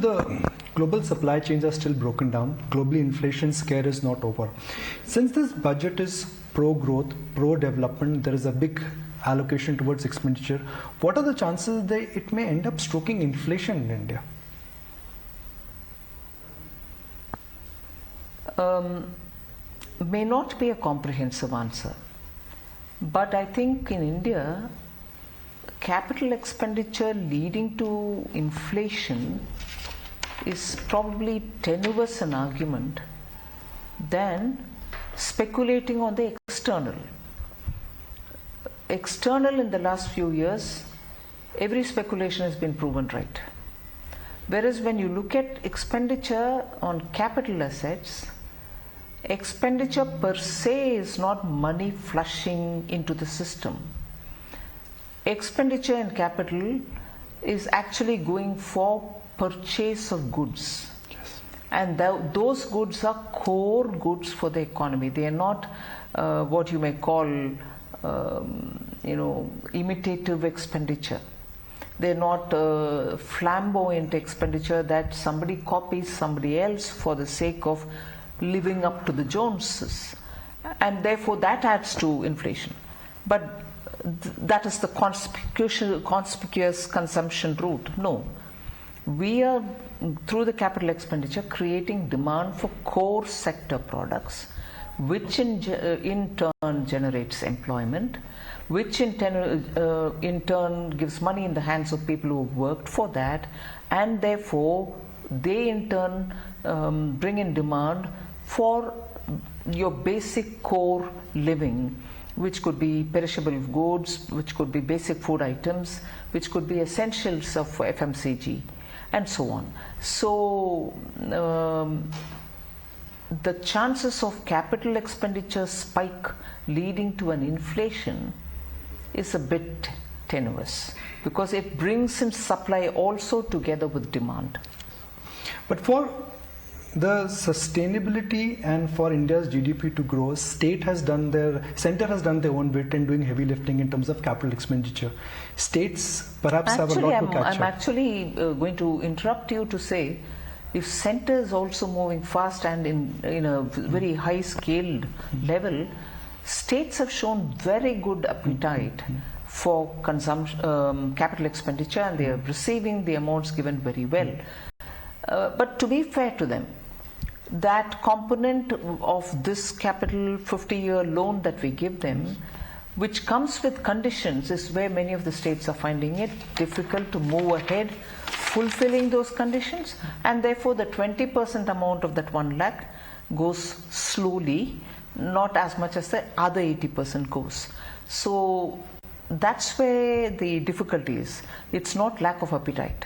the global supply chains are still broken down. Globally, inflation scare is not over. Since this budget is pro-growth, pro-development, there is a big allocation towards expenditure. What are the chances that it may end up stoking inflation in India? May not be a comprehensive answer, but I think in India, capital expenditure leading to inflation is probably tenuous an argument than speculating on the external. External in the last few years, every speculation has been proven right. Whereas when you look at expenditure on capital assets, expenditure per se is not money flushing into the system. Expenditure in capital is actually going for purchase of goods. Yes. And those goods are core goods for the economy. They are not what you may call imitative expenditure. They're not flamboyant expenditure that somebody copies somebody else for the sake of living up to the Joneses, and therefore that adds to inflation. But that is the conspicuous consumption route. No, we are through the capital expenditure creating demand for core sector products, which in turn generates employment, which in turn gives money in the hands of people who have worked for that, and therefore they in turn bring in demand for your basic core living, which could be perishable goods, which could be basic food items, which could be essentials of FMCG, and so on. So the chances of capital expenditure spike leading to an inflation is a bit tenuous, because it brings in supply also together with demand. But for the sustainability and for India's GDP to grow, center has done their own bit in doing heavy lifting in terms of capital expenditure. States perhaps have a lot to catch up. I'm actually going to interrupt you to say, if center is also moving fast and in a very high scaled level, states have shown very good appetite for consumption, capital expenditure, and they are receiving the amounts given very well. But to be fair to them, that component of this capital 50-year loan that we give them, which comes with conditions, is where many of the states are finding it difficult to move ahead fulfilling those conditions, and therefore the 20% amount of that 1 lakh goes slowly, not as much as the other 80% goes. So that's where the difficulty is. It's not lack of appetite.